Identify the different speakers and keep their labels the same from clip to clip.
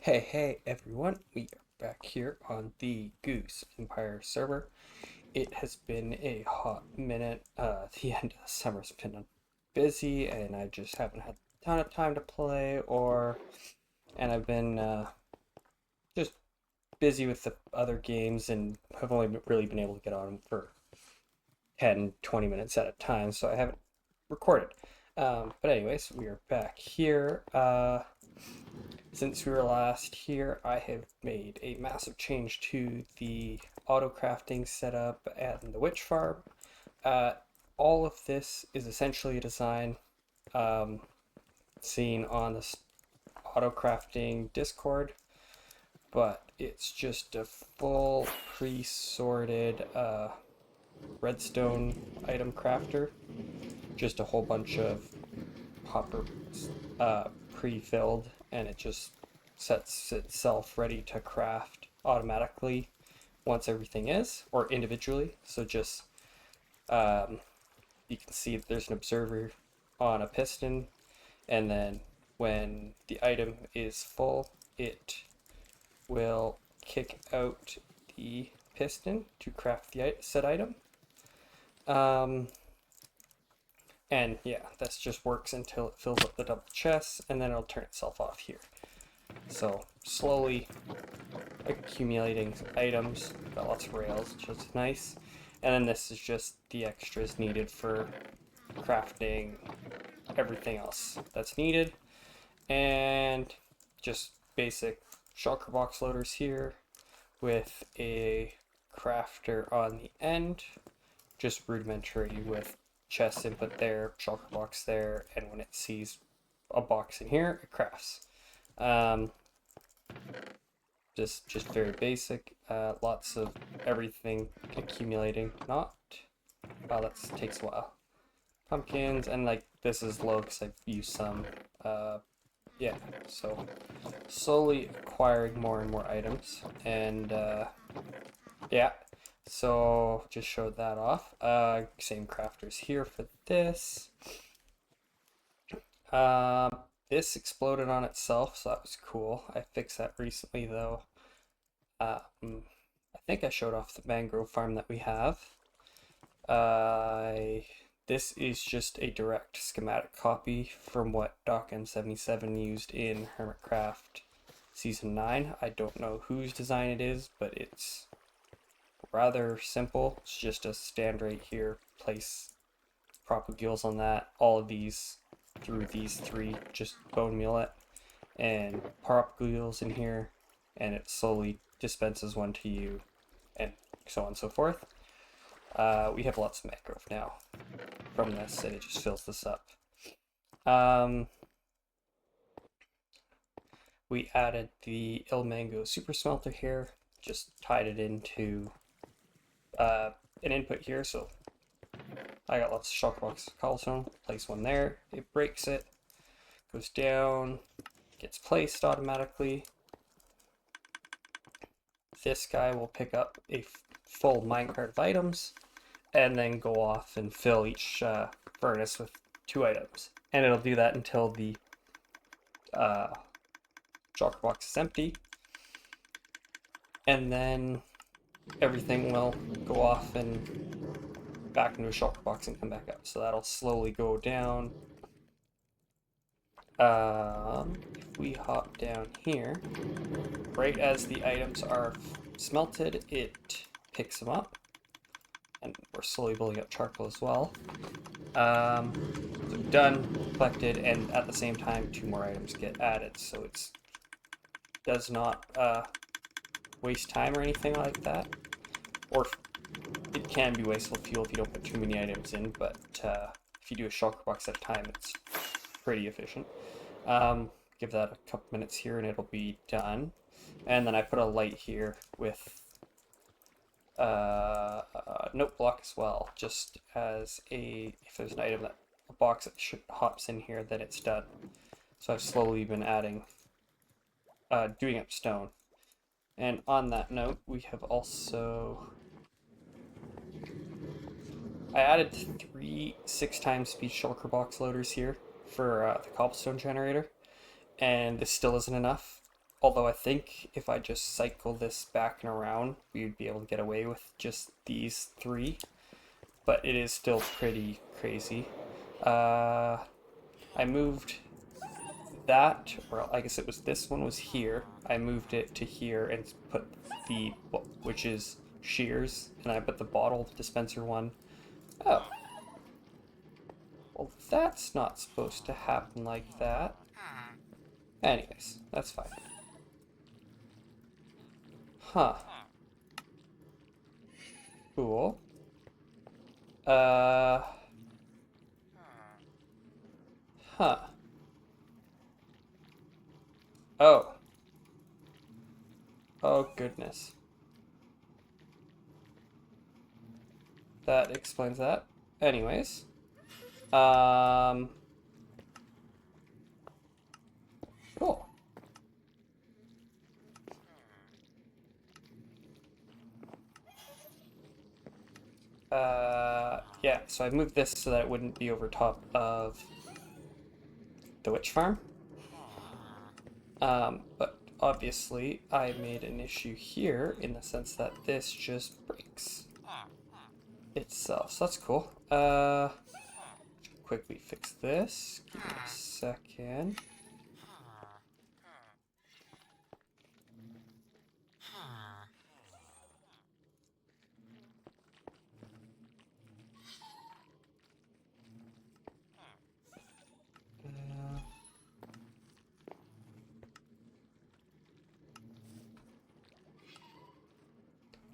Speaker 1: Hey everyone, we are back here on the Goose Empire server. It has been a hot minute. The end of the summer's been busy and I just haven't had a ton of time to play and I've been just busy with the other games and have only really been able to get on for 10, 20 minutes at a time, so I haven't recorded. But anyways, we are back here. Since we were last here, I have made a massive change to the auto crafting setup and the witch farm. Uh, all of this is essentially a design um, seen on the auto crafting Discord, but it's just a full pre-sorted redstone item crafter. Just a whole bunch of hopper pre-filled, and it just sets itself ready to craft automatically once everything is, or individually. So just you can see that there's an observer on a piston, and then when the item is full, it will kick out the piston to craft the said item. Um, and yeah, this just works until it fills up the double chests, and then it'll turn itself off here. So slowly accumulating items. Got lots of rails, which is nice. And then this is just the extras needed for crafting everything else that's needed. And just basic shulker box loaders here with a crafter on the end. Just rudimentary with chest input there, shulker box there, and when it sees a box in here, it crafts. Um, just very basic. Lots of everything accumulating. Not. Wow, that takes a while. Pumpkins, and like this is low because I've used some. Yeah, so slowly acquiring more and more items, and yeah. So just showed that off. Same crafters here for this. Um, this exploded on itself, so that was cool. I fixed that recently though. I think I showed off the mangrove farm that we have. Uh, this is just a direct schematic copy from what DocM77 used in Hermitcraft Season 9. I don't know whose design it is, but it's rather simple. It's just a stand right here, place propagules on that, all of these through these three, just bone meal it, and propagules in here, and it slowly dispenses one to you, and so on and so forth. We have lots of mangrove now from this, and it just fills this up. We added the Ilmango super smelter here, just tied it into an input here, so I got lots of shulker box cobblestone, place one there, it breaks it, goes down, gets placed automatically. This guy will pick up a full minecart of items and then go off and fill each furnace with 2 items. And it'll do that until the shulker box is empty. And then everything will go off and back into a shulker box and come back up. So that'll slowly go down. If we hop down here, right as the items are smelted, it picks them up, and we're slowly building up charcoal as well. So done, collected, and at the same time 2 more items get added, so it does not waste time or anything like that. Or it can be wasteful fuel if you don't put too many items in, but if you do a shulker box at a time, it's pretty efficient. Give that a couple minutes here and it'll be done. And then I put a light here with a note block as well, just as if there's an item a box that hops in here, then it's done. So I've slowly been adding, doing up stone. And on that note, we have also, I added 3 6x speed shulker box loaders here for the cobblestone generator, and this still isn't enough. Although I think if I just cycle this back and around, we would be able to get away with just these three. But it is still pretty crazy. I moved that, or I guess it was this one was here. I moved it to here and put the, which is shears, and I put the bottle dispenser one. Oh. Well, that's not supposed to happen like that. Anyways, that's fine. Huh. Cool. Uh. Huh. Oh. Oh, goodness. That explains that. Anyways. Cool. Yeah, so I moved this so that it wouldn't be over top of the witch farm. But obviously I made an issue here in the sense that this just breaks itself. So that's cool. Quickly fix this. Give me a second.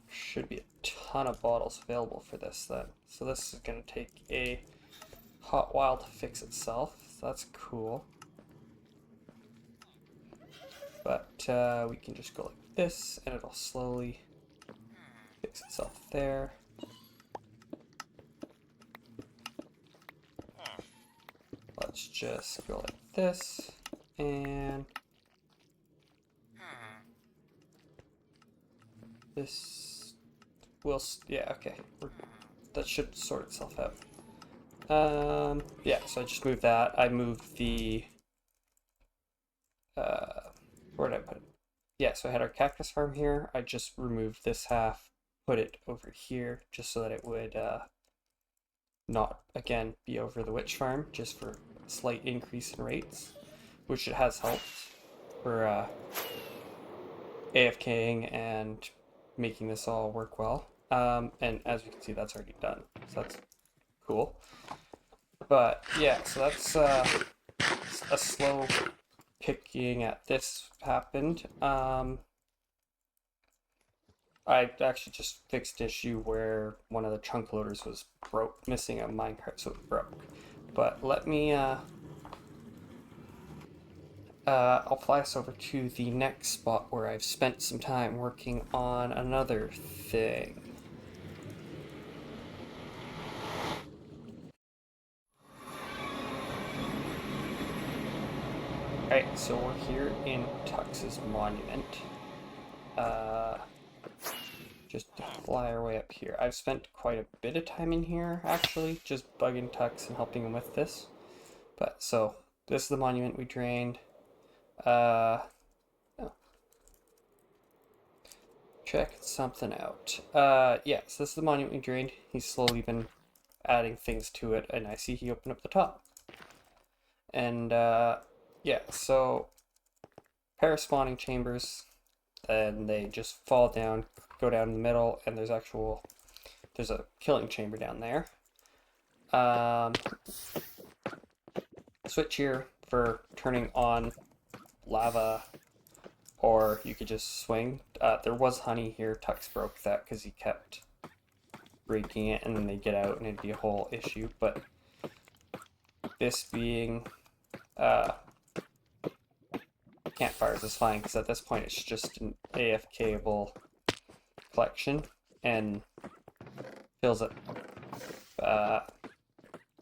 Speaker 1: Should be a ton of bottles available for this then. So this is going to take a hot while to fix itself. So that's cool. But we can just go like this and it'll slowly fix itself there. Let's just go like this and this will, yeah, okay. That should sort itself out. Yeah, so I just moved that. I moved the, where did I put it? Yeah, so I had our cactus farm here. I just removed this half, put it over here, just so that it would not, again, be over the witch farm, just for a slight increase in rates, which it has helped for AFKing and making this all work well. And as you can see, that's already done, so that's cool. But yeah, so that's a slow picking at this happened. I actually just fixed an issue where one of the chunk loaders was missing a minecart, so it broke. But let me, I'll fly us over to the next spot where I've spent some time working on another thing. Alright, so we're here in Tux's monument. Just to fly our way up here. I've spent quite a bit of time in here, actually, just bugging Tux and helping him with this. But, so, this is the monument we drained. Oh. Check something out. Yeah, so this is the monument we drained. He's slowly been adding things to it, and I see he opened up the top. And, yeah, so, pair of spawning chambers, and they just fall down, go down the middle, and there's a killing chamber down there. Switch here for turning on lava, or you could just swing. There was honey here. Tux broke that because he kept breaking it, and then they'd get out, and it'd be a whole issue. But this being campfires is fine, because at this point it's just an AFKable collection, and fills it.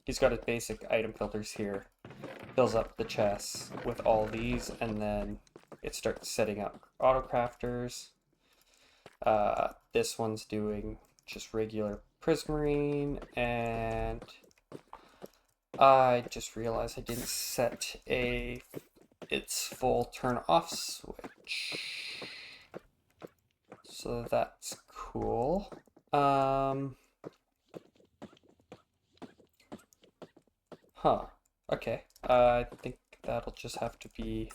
Speaker 1: He's got his basic item filters here. Fills up the chests with all these, and then it starts setting up auto crafters. This one's doing just regular prismarine, and I just realized I didn't set its full turn off switch. So that's cool. Huh. Okay. I think that'll just have to be.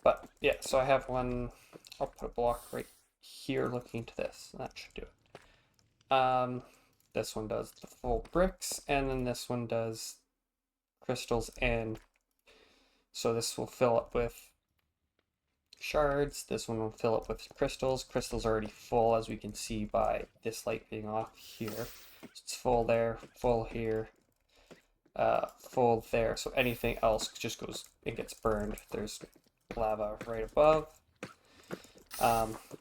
Speaker 1: But yeah, so I have one. I'll put a block right here looking to this. That should do it. This one does the full bricks, and then this one does crystals, and so this will fill up with shards. This one will fill up with crystals. Crystals are already full, as we can see by this light being off here. So it's full there, full here, full there. So anything else just goes and gets burned. There's lava right above.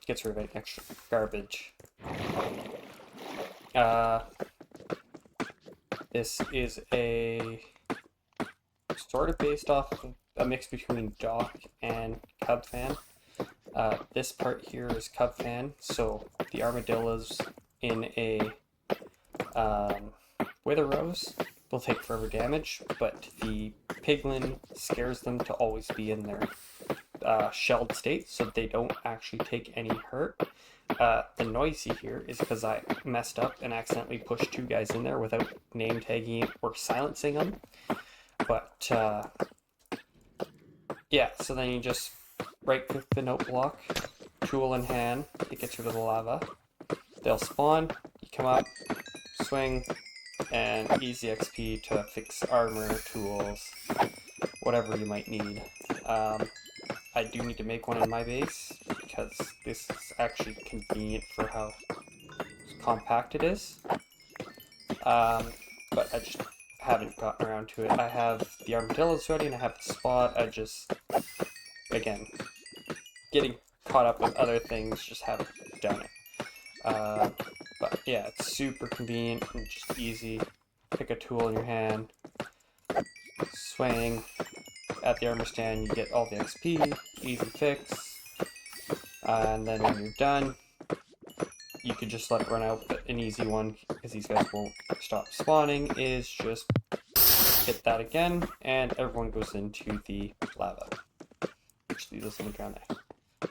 Speaker 1: Gets rid of any extra garbage. This is a sort of based off of a mix between dock and cub fan. This part here is cub fan, so the armadillos in a wither rose will take forever damage, but the piglin scares them to always be in their shelled state, so they don't actually take any hurt. The noisy here is because I messed up and accidentally pushed two guys in there without name tagging or silencing them. But yeah, so then you just right click the note block, tool in hand, it gets rid of the lava. They'll spawn, you come up, swing, and easy XP to fix armor, tools, whatever you might need. I do need to make one in my base because this is actually convenient for how compact it is. But I just haven't gotten around to it. I have the armadillos ready and I have the spot. I just, again, getting caught up with other things, just haven't done it. But yeah, it's super convenient and just easy. Pick a tool in your hand, swing. At the armor stand, you get all the XP, easy fix, and then when you're done, you could just let it run out. But an easy one, because these guys won't stop spawning, is just hit that again, and everyone goes into the lava, which leaves us on the ground there.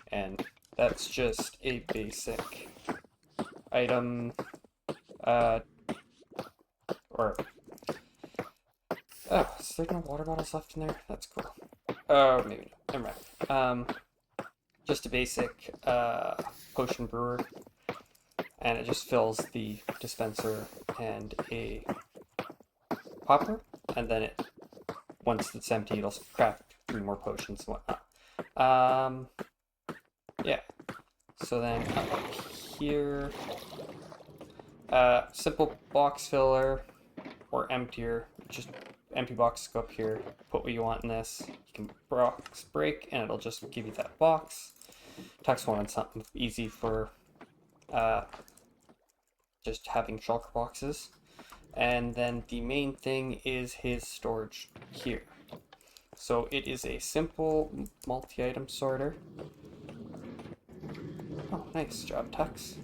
Speaker 1: And that's just a basic item, or oh, is there no water bottles left in there? That's cool. Oh, maybe not. Never mind. Just a basic potion brewer, and it just fills the dispenser and a popper, and then it, once it's empty, it'll craft 3 more potions and whatnot. Yeah. So then up here, simple box filler or emptier, just empty box, go up here, put what you want in this. You can box break and it'll just give you that box. Tuck's wanted something easy for just having shulker boxes. And then the main thing is his storage here. So it is a simple multi-item sorter. Oh, nice job, Tux.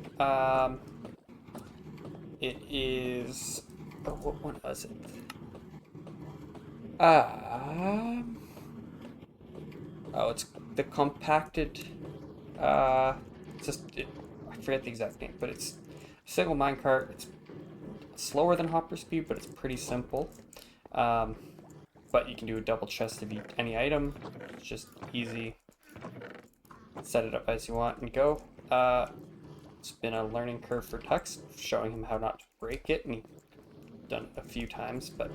Speaker 1: It is, oh, what one was it? Oh, it's the compacted, it's just, I forget the exact name, but it's a single minecart. It's slower than hopper speed, but it's pretty simple. But you can do a double chest of any item. It's just easy. Set it up as you want and go. It's been a learning curve for Tux, showing him how not to break it, and he's done it a few times, but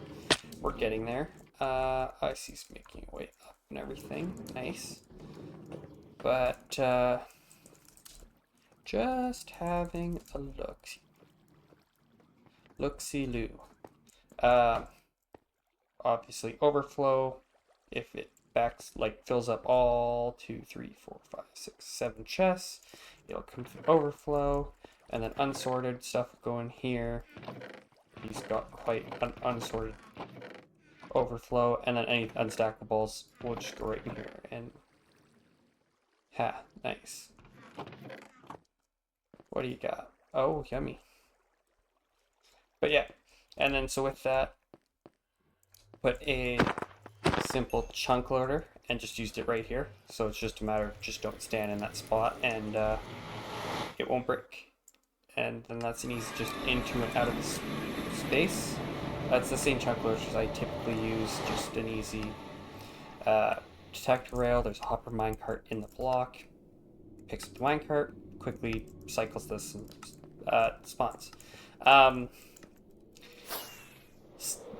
Speaker 1: we're getting there. I see he's making a way up and everything. Nice. But just having a look. Look-see-loo. Obviously overflow. If it fills up all 2, 3, 4, 5, 6, 7 chests, it'll come to overflow, and then unsorted stuff will go in here. He's got quite an unsorted overflow, and then any unstackables will just go right in here. And nice. What do you got? Oh, yummy. But yeah, and then so with that, put a simple chunk loader and just used it right here. So it's just a matter of just don't stand in that spot and it won't break. And then that's an easy just into and out of the space. That's the same chuck loaders I typically use, just an easy detector rail. There's a hopper minecart in the block. Picks up the minecart, quickly cycles this and spawns.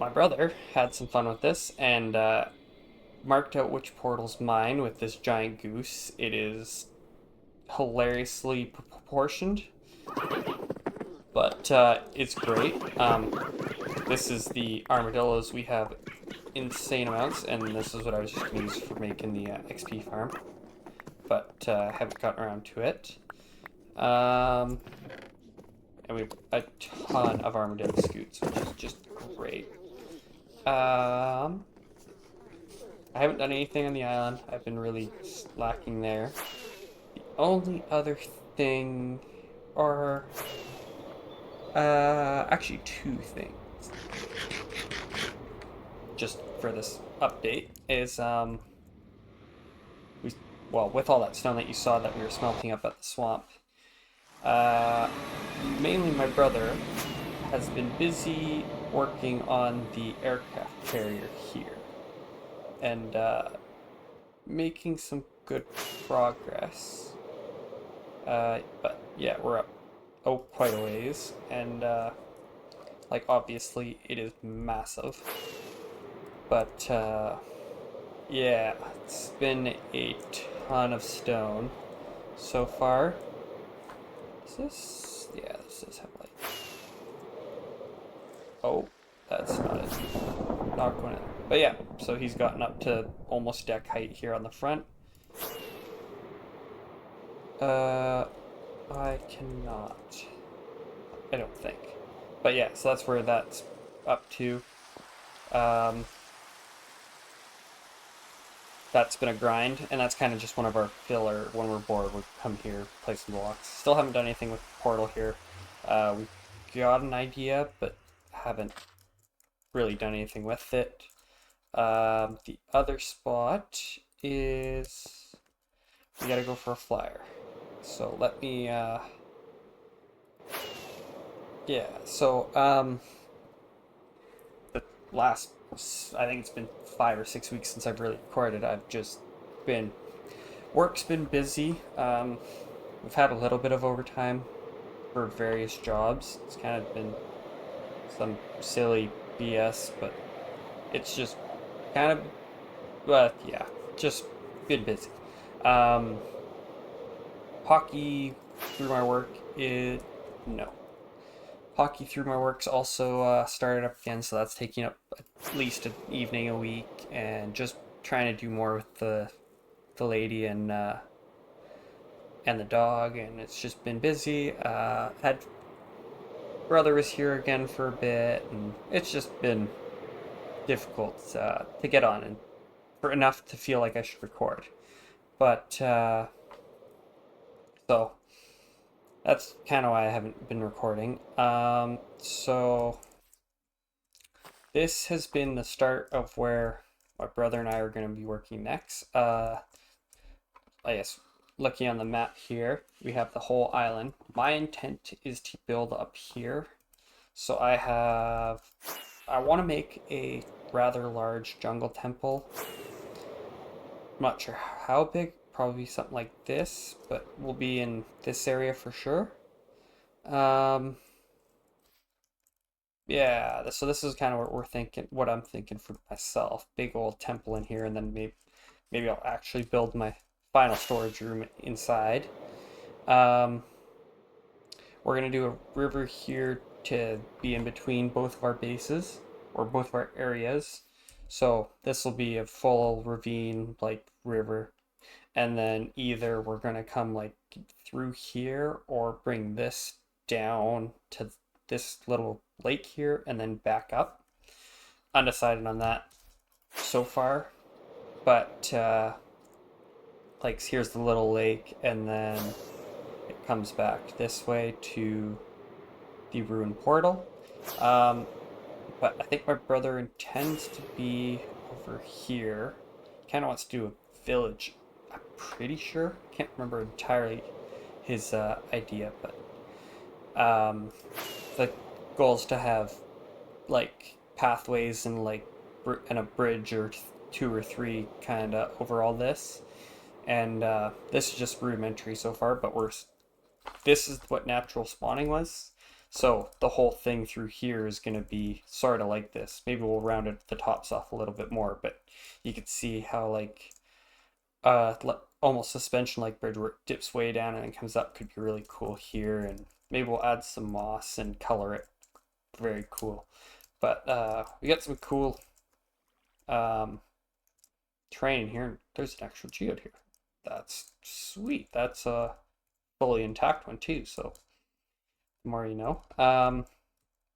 Speaker 1: My brother had some fun with this and marked out which portal's mine with this giant goose. It is hilariously proportioned, but it's great. This is the armadillos. We have insane amounts, and this is what I was just going to use for making the XP farm, but haven't gotten around to it. And we have a ton of armadillo scoots, which is just great. I haven't done anything on the island. I've been really lacking there. The only other thing, or actually two things, just for this update, is with all that stone that you saw that we were smelting up at the swamp, mainly my brother has been busy working on the aircraft carrier here and making some good progress. But yeah, we're up quite a ways, and like obviously it is massive, but yeah, it's been a ton of stone so far. Is this? Yeah, this is heavily. Oh, that's not it. Not going to. But yeah, so he's gotten up to almost deck height here on the front. I cannot. I don't think. But yeah, so that's where that's up to. That's been a grind, and that's kind of just one of our filler. When we're bored, we come here, play some blocks. Still haven't done anything with the portal here. We've got an idea, but haven't really done anything with it. The other spot is we gotta go for a flyer. So let me, yeah, so, the last, I think it's been 5 or 6 weeks since I've really recorded. I've just been, work's been busy. We've had a little bit of overtime for various jobs. It's kind of been some silly BS, but it's just kind of, but yeah, just been busy. Hockey through my work no. Hockey through my work's also started up again, so that's taking up at least an evening a week, and just trying to do more with the lady and the dog, and it's just been busy. Had brother was here again for a bit, and it's just been difficult to get on and for enough to feel like I should record. But so that's kind of why I haven't been recording. So this has been the start of where my brother and I are going to be working next. I guess looking on the map here, we have the whole island. My intent is to build up here. So I want to make a rather large jungle temple. I'm not sure how big, probably something like this, but we'll be in this area for sure. Yeah, so this is kind of what we're thinking, what I'm thinking for myself. Big old temple in here, and then maybe I'll actually build my final storage room inside. We're gonna do a river here to be in between both of our bases, or both of our areas. So this will be a full ravine like river, and then either we're gonna come like through here or bring this down to this little lake here and then back up. Undecided on that so far, but like here's the little lake, and then it comes back this way to the ruined portal. But I think my brother intends to be over here, kind of wants to do a village. I'm pretty sure. Can't remember entirely his idea, but the goal is to have like pathways and like and a bridge or two or three kind of over all this. And this is just rudimentary so far, but this is what natural spawning was. So the whole thing through here is going to be sort of like this. Maybe we'll round it the tops off a little bit more, but you can see how like almost suspension like bridge where it dips way down and then comes up could be really cool here. And maybe we'll add some moss and color it very cool. But we got some cool terrain here. There's an actual geode here. That's sweet. That's a fully intact one too, so the more you know.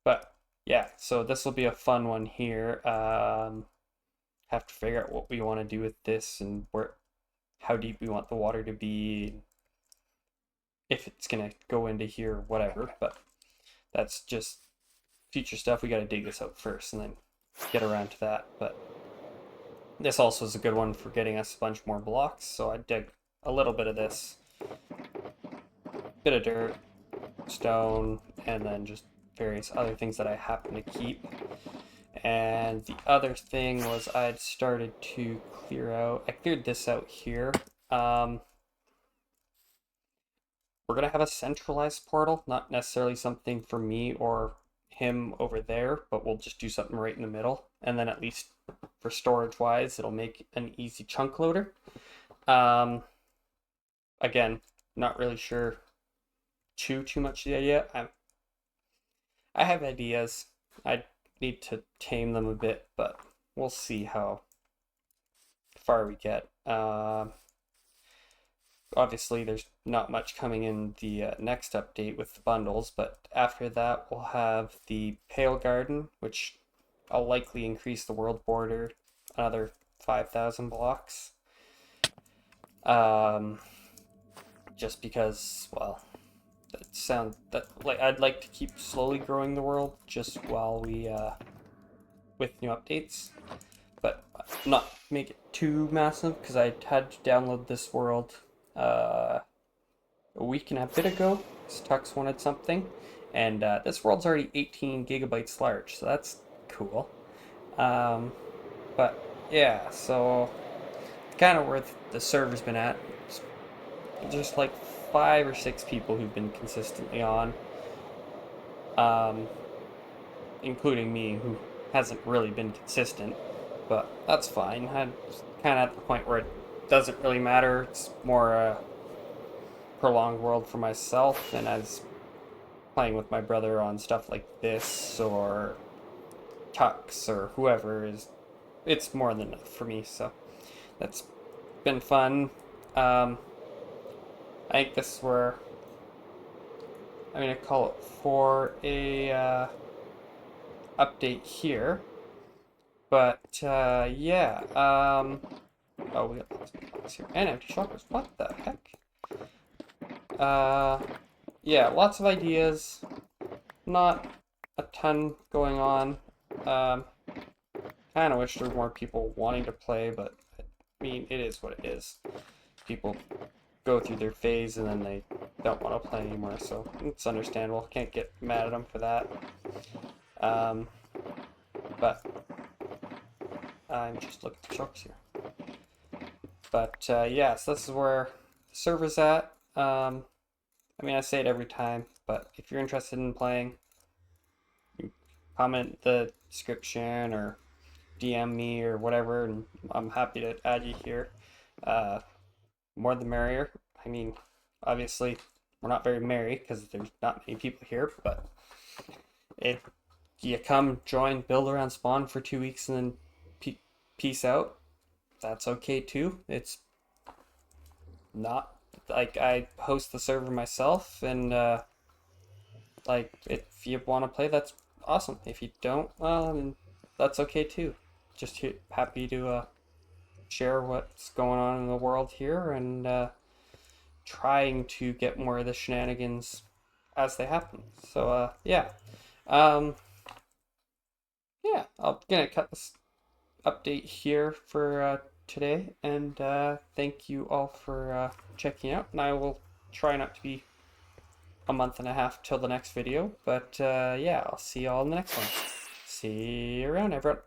Speaker 1: But yeah, so this will be a fun one here. Have to figure out what we want to do with this and how deep we want the water to be, if it's gonna go into here, whatever. But that's just future stuff. We got to dig this out first and then get around to that. But this also is a good one for getting us a bunch more blocks. So I dig a little bit of this, bit of dirt, stone, and then just various other things that I happen to keep. And the other thing was I'd started to clear out, I cleared this out here. We're gonna have a centralized portal, not necessarily something for me or him over there, but we'll just do something right in the middle. And then at least for storage wise, it'll make an easy chunk loader. Again, not really sure too much the idea. I have ideas. I need to tame them a bit, but we'll see how far we get. Obviously, there's not much coming in the next update with the bundles, but after that, we'll have the Pale Garden, which I'll likely increase the world border another 5,000 blocks. Just because, well, I'd like to keep slowly growing the world just while we with new updates, but not make it too massive, because I had to download this world a week and a bit ago. Tux wanted something, and this world's already 18 gigabytes large, so that's cool. But yeah, so kind of where the server's been at. Just like 5 or 6 people who've been consistently on, including me, who hasn't really been consistent, but that's fine. I'm kind of at the point where it doesn't really matter. It's more a prolonged world for myself, and as playing with my brother on stuff like this or Tux or whoever it's more than enough for me. So that's been fun. I think this is where I'm gonna call it for a update here. But yeah, oh, we got lots of blocks here and empty shulkers. What the heck? Yeah, lots of ideas. Not a ton going on. Kind of wish there were more people wanting to play, but I mean, it is what it is. People go through their phase and then they don't want to play anymore, so it's understandable. Can't get mad at them for that. But I'm just looking for chunks here. But yeah, so this is where the server's at. I mean, I say it every time, but if you're interested in playing, comment the description or DM me or whatever, and I'm happy to add you here. More the merrier. I mean, obviously, we're not very merry because there's not many people here, but if you come, join, build around spawn for 2 weeks and then peace out, that's okay too. It's not like I host the server myself, and like if you want to play, that's awesome. If you don't, well, that's okay too. Just happy to share what's going on in the world here, and trying to get more of the shenanigans as they happen. So yeah, yeah, I'm gonna cut this update here for today, and thank you all for checking out. And I will try not to be a month and a half till the next video, but yeah, I'll see you all in the next one. See you around, everyone.